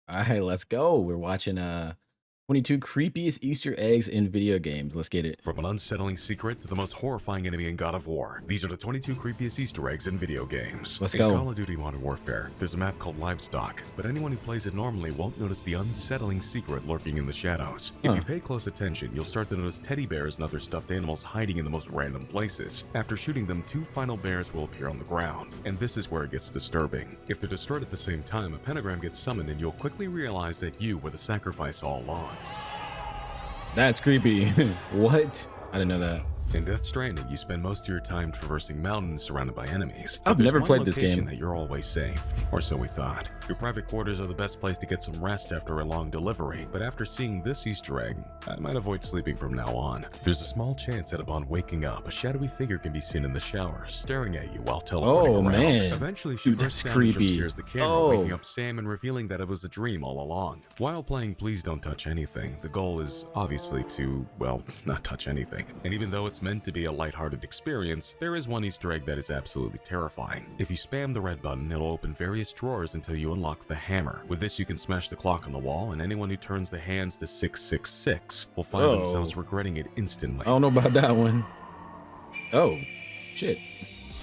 All right, let's go. We're watching 22 creepiest Easter eggs in video games. Let's get it. From an unsettling secret to the most horrifying enemy in God of War, these are the 22 creepiest Easter eggs in video games. Let's in go. Call of Duty Modern Warfare, there's a map called Livestock, but anyone who plays it normally won't notice the unsettling secret lurking in the shadows. If you pay close attention, you'll start to notice teddy bears and other stuffed animals hiding in the most random places. After shooting them, two final bears will appear on the ground, and this is where it gets disturbing. If they're destroyed at the same time, a pentagram gets summoned and you'll quickly realize that you were the sacrifice all along. That's creepy. What? I didn't know that. In Death Stranding, you spend most of your time traversing mountains surrounded by enemies. I've never played this location game. That you're always safe, or so we thought. Your private quarters are the best place to get some rest after a long delivery, but after seeing this Easter egg, I might avoid sleeping from now on. There's a small chance that upon waking up, a shadowy figure can be seen in the shower, staring at you while teleporting around. Man. Eventually, she Dude, bursts that's down and creepy. jump scares the camera, waking up Sam and revealing that it was a dream all along. While playing Please Don't Touch Anything, the goal is obviously to, well, not touch anything. And even though it's meant to be a lighthearted experience, there is one Easter egg that is absolutely terrifying. If you spam the red button, it'll open various drawers until you unlock the hammer. With this, you can smash the clock on the wall, and anyone who turns the hands to 666 will find themselves regretting it instantly. I don't know about that one. Oh, shit.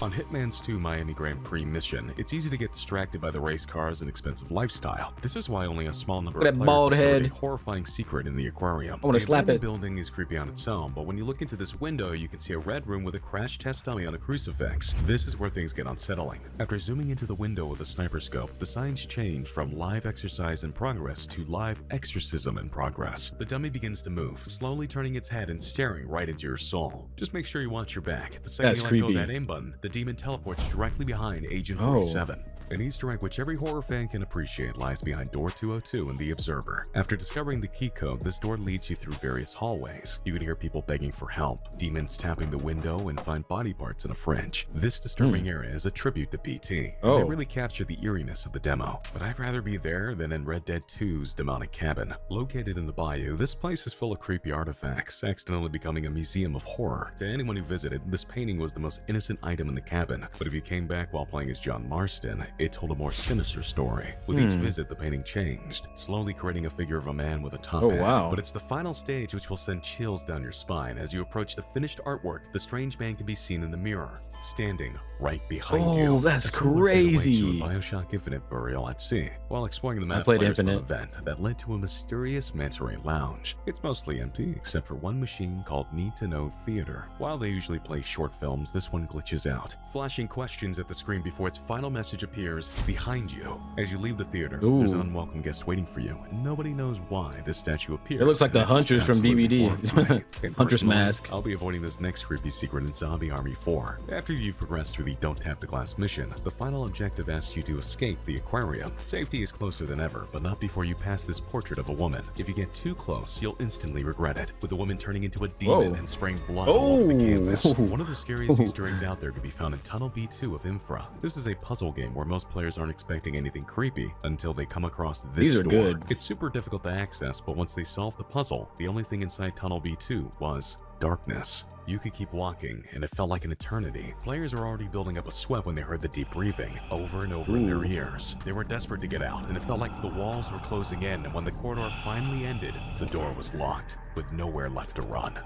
On Hitman's 2 Miami Grand Prix mission, it's easy to get distracted by the race cars and expensive lifestyle. This is why only a small number of players bald discovered head. a horrifying secret in the aquarium. I want to The slap abandoned it. building is creepy on its own, but when you look into this window, you can see a red room with a crash test dummy on a crucifix. This is where things get unsettling. After zooming into the window with a sniper scope, the signs change from live exercise in progress to live exorcism in progress. The dummy begins to move, slowly turning its head and staring right into your soul. Just make sure you watch your back. The second That's you let go creepy. of that aim button, the demon teleports directly behind Agent 47. An Easter egg which every horror fan can appreciate lies behind door 202 in The Observer. After discovering the key code, this door leads you through various hallways. You can hear people begging for help, demons tapping the window, and find body parts in a fridge. This disturbing area is a tribute to PT, and they really capture the eeriness of the demo. But I'd rather be there than in Red Dead 2's demonic cabin. Located in the bayou, this place is full of creepy artifacts, accidentally becoming a museum of horror. To anyone who visited, this painting was the most innocent item in the cabin, but if you came back while playing as John Marston, it told a more sinister story. With each visit, the painting changed, slowly creating a figure of a man with a top hat. Wow. But it's the final stage which will send chills down your spine. As you approach the finished artwork, the strange man can be seen in the mirror, standing right behind you. Oh, that's A similar fate awaits you crazy. in BioShock Infinite Burial at Sea. While exploring the map, played players found an Infinite. event that led to a mysterious manta ray lounge. It's mostly empty, except for one machine called Need to Know Theater. While they usually play short films, this one glitches out, flashing questions at the screen before its final message appears behind you. As you leave the theater, there's an unwelcome guest waiting for you, and nobody knows why this statue appeared. It looks like the That's Hunters from absolutely DVD. horrifying. And Hunter's personally, mask. I'll be avoiding this next creepy secret in Zombie Army 4. After you've progressed through the Don't Tap the Glass mission, the final objective asks you to escape the aquarium. Safety is closer than ever, but not before you pass this portrait of a woman. If you get too close, you'll instantly regret it, with the woman turning into a demon and spraying blood all over the canvas. One of the scariest Easter eggs out there can be found in Tunnel B2 of Infra. This is a puzzle game where most players aren't expecting anything creepy until they come across this These are door. good. It's super difficult to access, but once they solved the puzzle, the only thing inside Tunnel B2 was darkness. You could keep walking, and it felt like an eternity. Players were already building up a sweat when they heard the deep breathing over and over in their ears. They were desperate to get out, and it felt like the walls were closing in, and when the corridor finally ended, the door was locked, with nowhere left to run.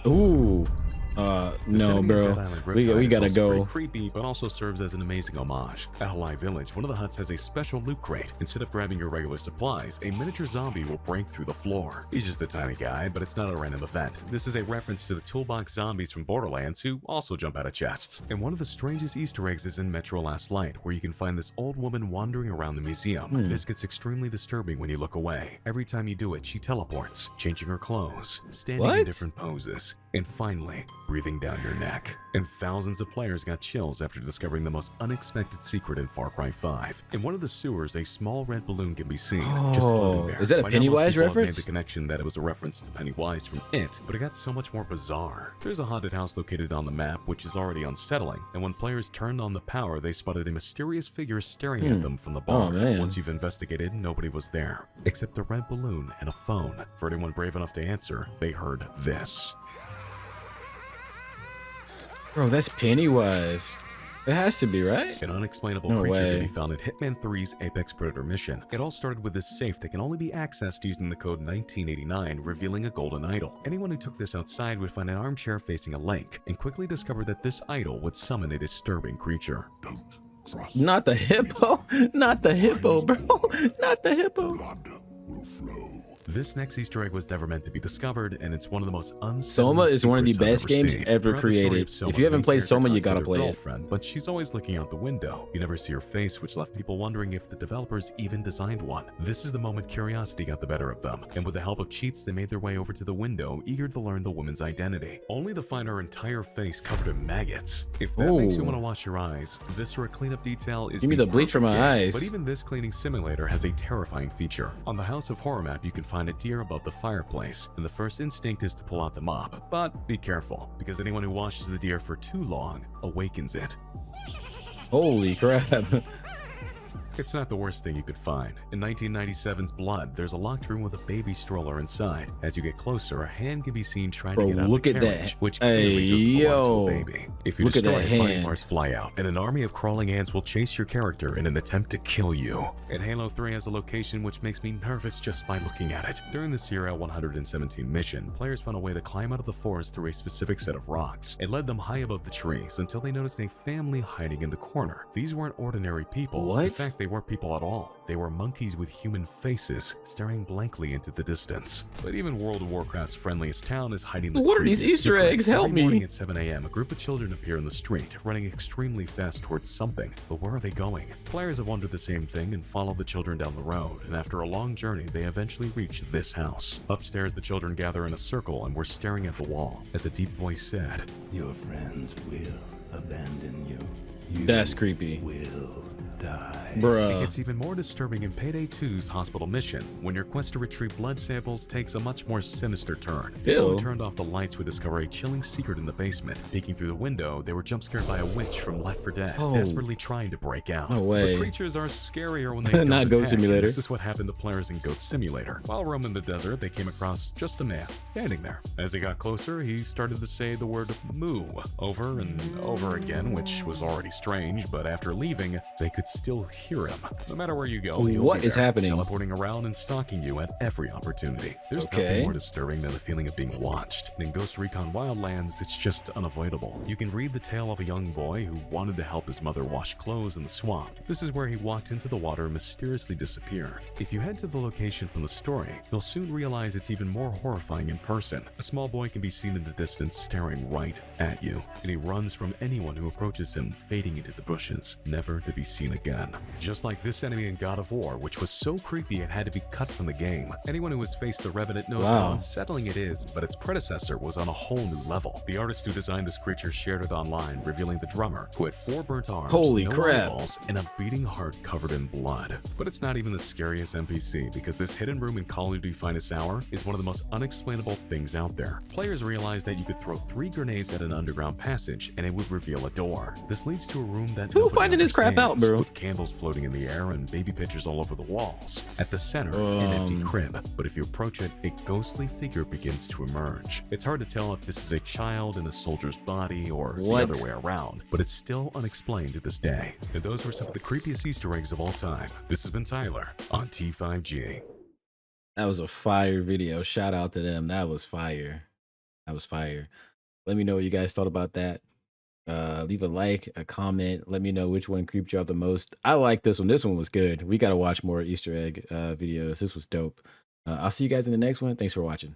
Ooh. No, setting of bro. Dead Island We Riptide gotta is also go. pretty creepy, but also serves as an amazing homage. At Halai Village, one of the huts has a special loot crate. Instead of grabbing your regular supplies, a miniature zombie will break through the floor. He's just a tiny guy, but it's not a random event. This is a reference to the toolbox zombies from Borderlands who also jump out of chests. And one of the strangest Easter eggs is in Metro Last Light, where you can find this old woman wandering around the museum. This gets extremely disturbing when you look away. Every time you do it, she teleports, changing her clothes, standing in different poses, and finally, breathing down your neck. And thousands of players got chills after discovering the most unexpected secret in Far Cry 5. In one of the sewers, a small red balloon can be seen, just floating there. Is that a By now, most Pennywise people have reference? made the connection that it was a reference to Pennywise from It, but it got so much more bizarre. There's a haunted house located on the map, which is already unsettling, and when players turned on the power, they spotted a mysterious figure staring at them from the bar. man. Once you've investigated, nobody was there, except a red balloon and a phone. For anyone brave enough to answer, they heard this. Bro, that's Pennywise. It has to be, right? An unexplainable No creature can be way. found in Hitman 3's Apex Predator mission. It all started with this safe that can only be accessed using the code 1989, revealing a golden idol. Anyone who took this outside would find an armchair facing a lake, and quickly discover that this idol would summon a disturbing creature. Not the hippo. Not the hippo, bro. Not the hippo. This next Easter egg was never meant to be discovered, and it's one of the most unsettling Soma is one of the secrets I've best games seen. ever Throughout the story created. of Soma, If you haven't the played character Soma, you talks to gotta their play it. girlfriend, but she's always looking out the window. You never see her face, which left people wondering if the developers even designed one. This is the moment curiosity got the better of them, and with the help of cheats, they made their way over to the window, eager to learn the woman's identity, only to find her entire face covered in maggots. If that makes you Ooh. want to wash your eyes, this or a cleanup detail is Give me the bleach from my perfect game. eyes. But even this cleaning simulator has a terrifying feature. On the House of Horror map, you can find a deer above the fireplace, and the first instinct is to pull out the mop. But be careful, because anyone who washes the deer for too long awakens it. Holy crap. It's not the worst thing you could find. In 1997's Blood, there's a locked room with a baby stroller inside. As you get closer, a hand can be seen trying Bro, to get out look of the at carriage, that. which Hey, clearly doesn't belong yo. to a baby. If you Look at destroy that it, body hand. parts fly out, and an army of crawling ants will chase your character in an attempt to kill you. And Halo 3 has a location which makes me nervous just by looking at it. During the Sierra 117 mission, players found a way to climb out of the forest through a specific set of rocks. It led them high above the trees until they noticed a family hiding in the corner. These weren't ordinary people. What? In fact, they weren't people at all. They were monkeys with human faces, staring blankly into the distance. But even World of Warcraft's friendliest town is hiding the What are these creepiest Easter secret. eggs? Help Every morning me. at 7 a.m., a group of children appear in the street, running extremely fast towards something. But where are they going? Players have wondered the same thing and follow the children down the road, and after a long journey, they eventually reach this house. Upstairs, the children gather in a circle and were staring at the wall, as a deep voice said, Your friends will abandon you. You That's creepy. will die. It Bruh. gets even more disturbing in Payday 2's hospital mission, when your quest to retrieve blood samples takes a much more sinister turn. People who Ew. turned off the lights would discover a chilling secret in the basement. Peeking through the window, they were jump scared by a witch from Left 4 Dead, Oh. desperately trying to break out. No way. But creatures are scarier when they don't Not Goat attack. Simulator. This is what happened to players in Goat Simulator. While roaming the desert, they came across just a man, standing there. As they got closer, he started to say the word moo over and over again, which was already strange, but after leaving, they could still hear him. No matter where you go, he'll What be is there, happening? teleporting around and stalking you at every opportunity. There's Okay. nothing more disturbing than the feeling of being watched. And in Ghost Recon Wildlands, it's just unavoidable. You can read the tale of a young boy who wanted to help his mother wash clothes in the swamp. This is where he walked into the water and mysteriously disappeared. If you head to the location from the story, you'll soon realize it's even more horrifying in person. A small boy can be seen in the distance staring right at you, and he runs from anyone who approaches him, fading into the bushes, never to be seen again. Just like this enemy in God of War, which was so creepy it had to be cut from the game. Anyone who has faced the Revenant knows how Wow. unsettling it is, but its predecessor was on a whole new level. The artist who designed this creature shared it online, revealing the drummer, who had 4 burnt arms, Holy no crap. eyeballs, and a beating heart covered in blood. But it's not even the scariest NPC, because this hidden room in Call of Duty Finest Hour is one of the most unexplainable things out there. Players realized that you could throw 3 grenades at an underground passage, and it would reveal a door. This leads to a room that Who nobody finding this crap out, understands, bro? with candles floating in the air and baby pictures all over the walls. At the center, an empty crib, but if you approach it, a ghostly figure begins to emerge. It's hard to tell if this is a child in a soldier's body or What? the other way around, but it's still unexplained to this day. And those were some of the creepiest Easter eggs of all time. This has been Tyler on T5G. That was a fire video. Shout out to them. That was fire. That was fire. Let me know what you guys thought about that. Leave a like, a comment. Let me know which one creeped you out the most. I like this one. This one was good. We got to watch more Easter egg videos. This was dope. I'll see you guys in the next one. Thanks for watching.